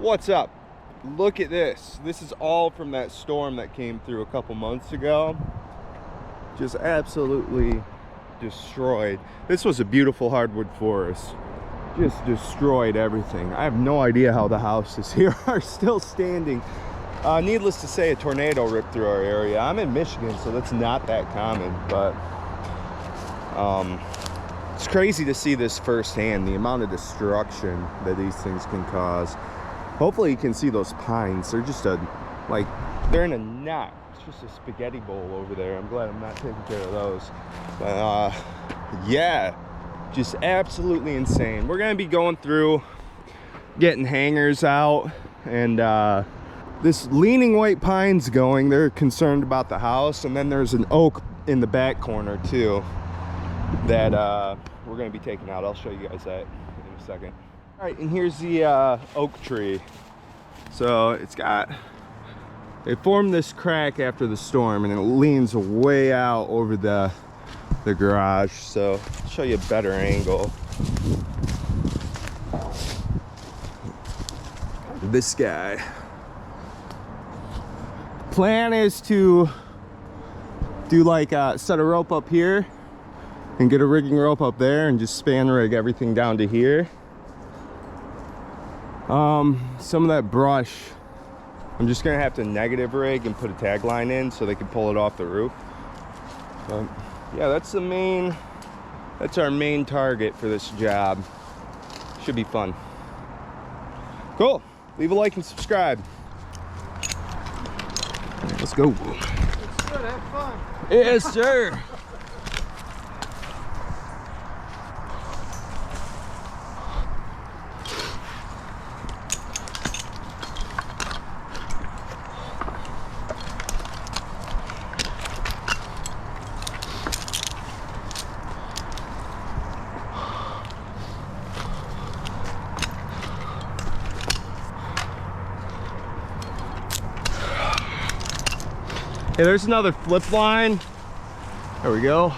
What's up? Look at this. This is all from that storm that came through a couple months ago. Just absolutely destroyed. This was a beautiful hardwood forest. Just destroyed everything. I have no idea how the houses here are still standing. Needless to say, a tornado ripped through our area. I'm in Michigan, so that's not that common, but it's crazy to see this firsthand, the amount of destruction that these things can cause. Hopefully you can see those pines. They're just they're in a knot. It's just a spaghetti bowl over there. I'm glad I'm not taking care of those. But yeah, just absolutely insane. We're gonna be going through, getting hangers out, and this leaning white pine's going. They're concerned about the house, and then there's an oak in the back corner too that we're gonna be taking out. I'll show you guys that in a second. All right, and here's the oak tree. So it formed this crack after the storm, and it leans way out over the garage. So I'll show you a better angle. This guy. Plan is to do set a rope up here and get a rigging rope up there and just span rig everything down to here. Some of that brush I'm just gonna have to negative rig and put a tagline in so they can pull it off the roof. But yeah, that's our main target for this job. Should be fun. Cool. Leave a like and subscribe. All right, let's go. It's good, have fun. Yes, sir. Hey, there's another flip line. There we go.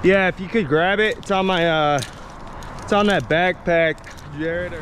Yeah, if you could grab it, it's on my it's on that backpack, Jared.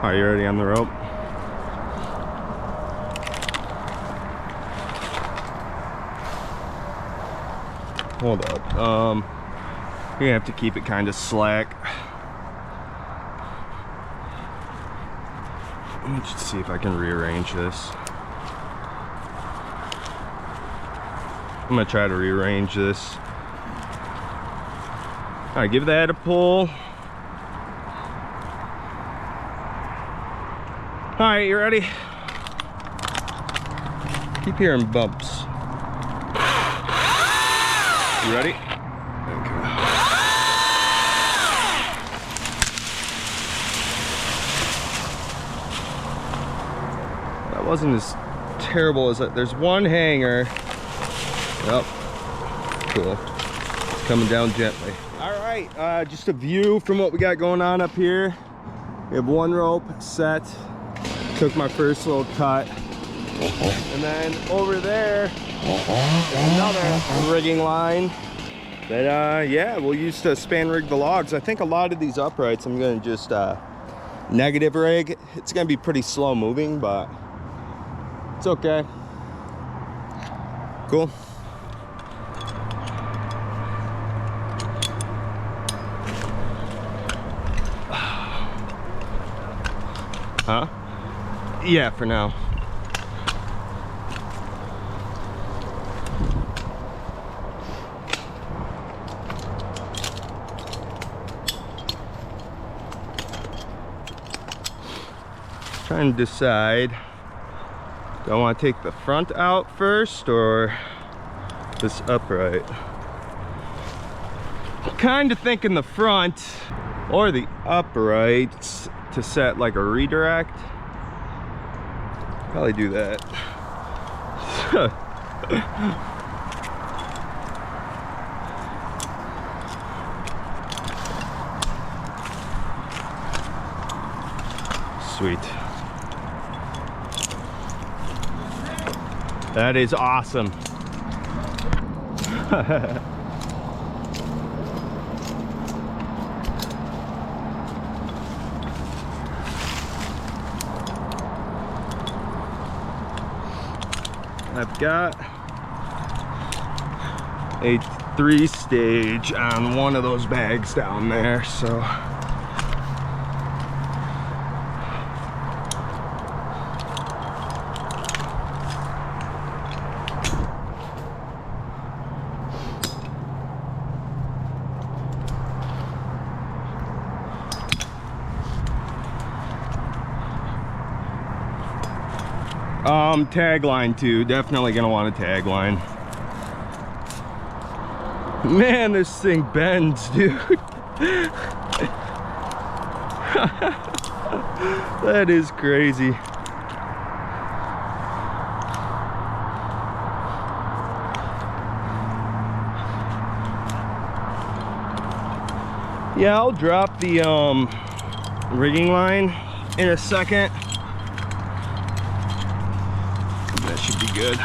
Are you ready on the rope? Hold up. You're gonna have to keep it kind of slack. Let me just see if I can rearrange this. I'm gonna try to rearrange this. All right, give that a pull. All right, you ready? Keep hearing bumps. You ready? Okay. That wasn't as terrible as that. There's one hanger. Yep. Cool. It's coming down gently. All right, just a view from what we got going on up here. We have one rope set. Took my first little cut. And then over there, another rigging line that, yeah, we'll use to span rig the logs. I think a lot of these uprights I'm gonna just negative rig. It's gonna be pretty slow moving, but it's okay. Cool. Huh? Yeah, for now. Trying to decide, do I want to take the front out first or this upright? Kind of thinking the front or the upright to set like a redirect. Probably do that. Sweet. That is awesome. I've got a 3-stage on one of those bags down there, so tagline too. Definitely gonna want a tagline. Man, this thing bends, dude. That is crazy. Yeah, I'll drop the rigging line in a second. That should be good.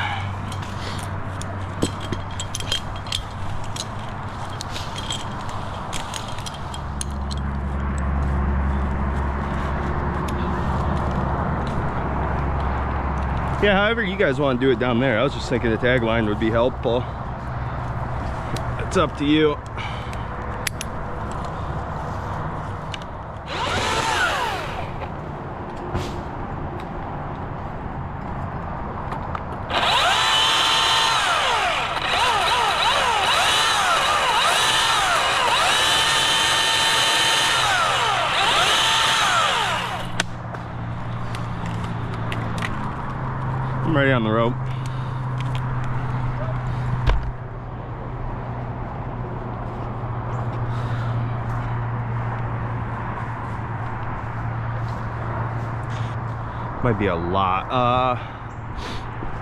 Yeah, however you guys want to do it down there. I was just thinking the tagline would be helpful. It's up to you. I'm ready on the rope. Might be a lot.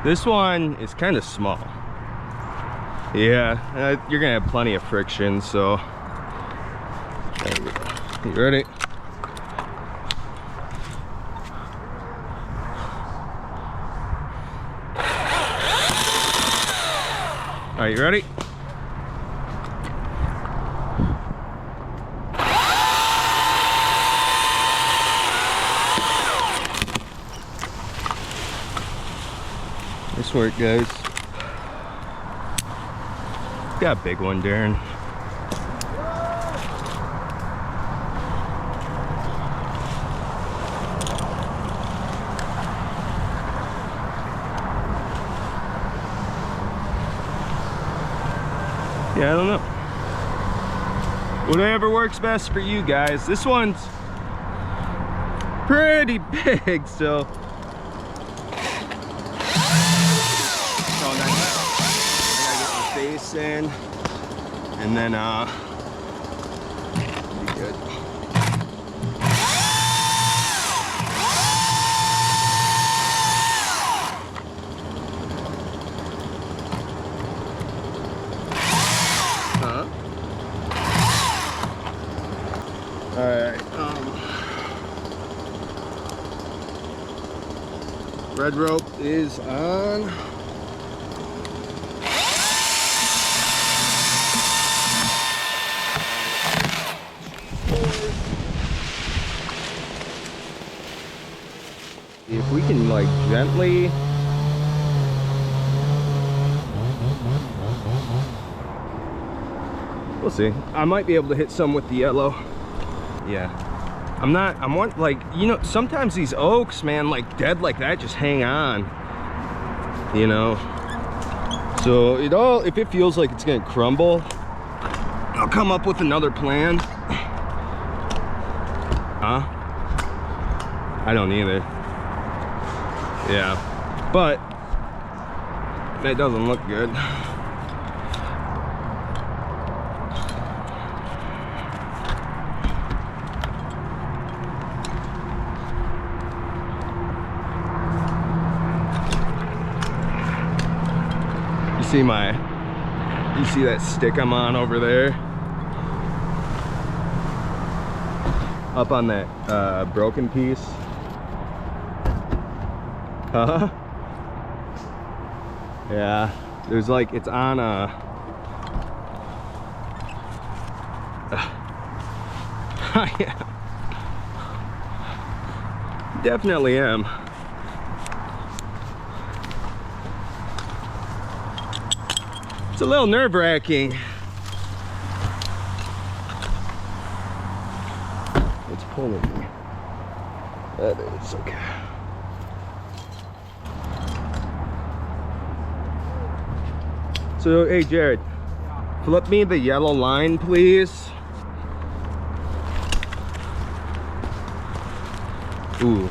This one is kind of small. Yeah, you're gonna have plenty of friction, so. You ready? All right, you ready? Nice work, guys. Got a big one, Darren. Yeah, I don't know. Whatever works best for you guys. This one's pretty big, so. I gotta get my face in, and then be good. Alright, Red rope is on. If we can like gently we'll see. I might be able to hit some with the yellow. Yeah. I'm one like, you know, sometimes these oaks, man, like dead like that, just hang on. You know. So if it feels like it's gonna crumble, I'll come up with another plan. Huh? I don't either. Yeah. But that doesn't look good. You see that stick I'm on over there? Up on that broken piece. Huh? Yeah, there's like, it's on a yeah. Definitely am. It's a little nerve-wracking. It's pulling me. That is okay. So, hey Jared, flip me the yellow line, please. Ooh.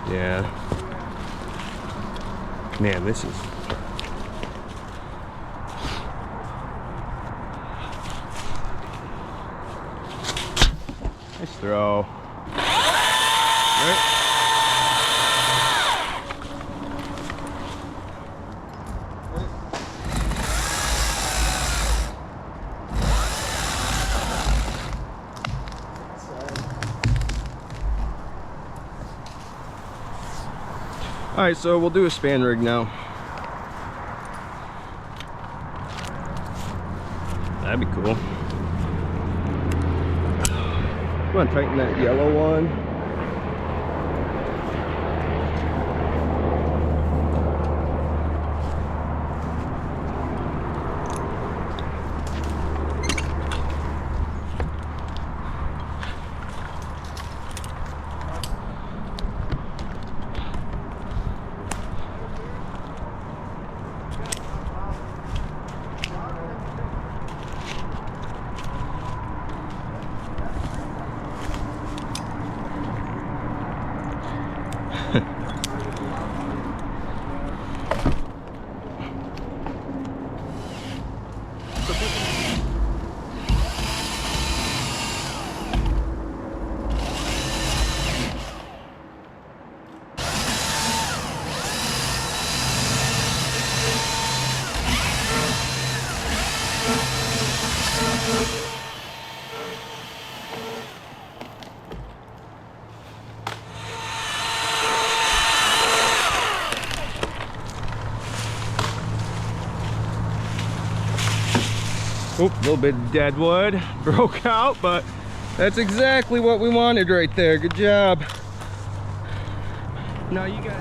Yeah. Man, this is... Nice throw. Right. All right, so we'll do a span rig now. That'd be cool. Come on, tighten that yellow one. Oop, a little bit of dead wood broke out, but that's exactly what we wanted right there. Good job. Now you got...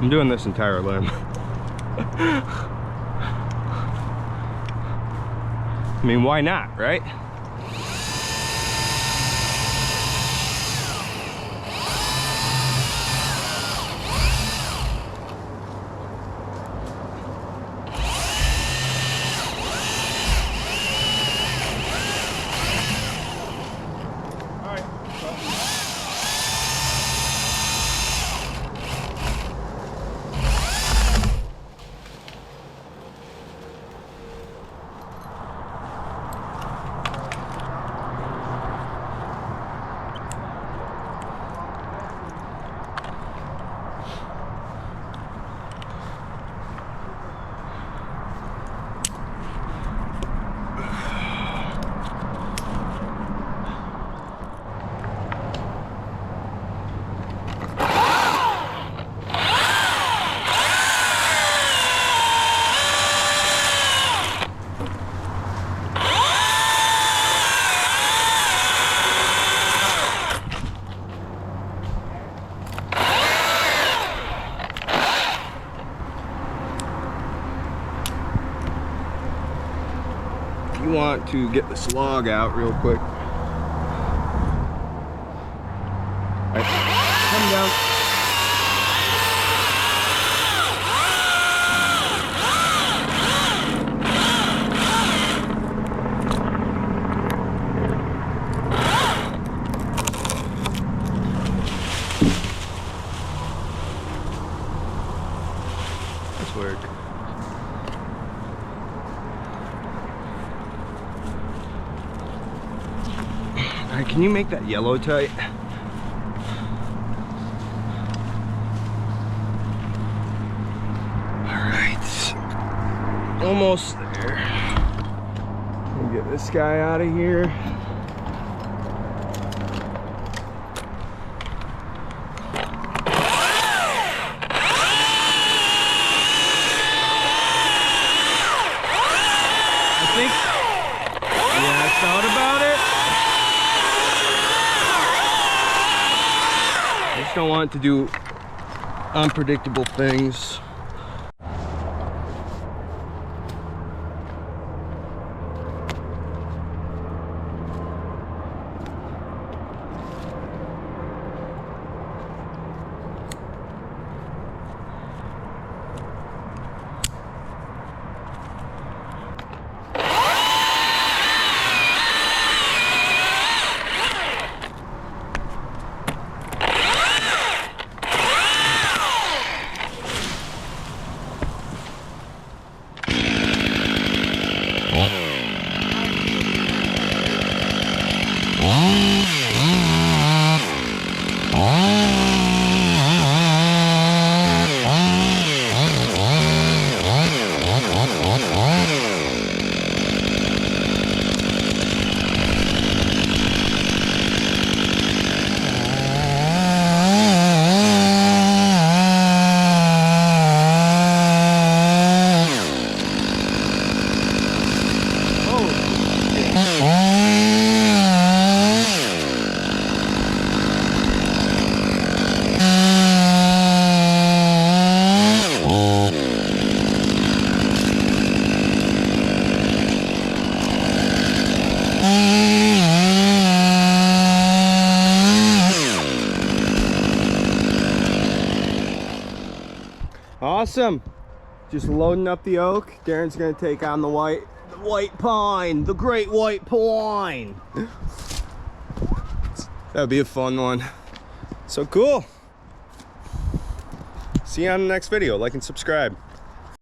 I'm doing this entire limb. I mean, why not, right? you want to get this log out real quick. All right, come down. Nice work. All right, can you make that yellow tight? All right, almost there. We'll get this guy out of here. I think, yeah, I thought about it. I just don't want to do unpredictable things. Awesome. Just loading up the oak. Darren's gonna take on the white pine, the great white pine. That'd be a fun one. So cool. See you on the next video. Like and subscribe.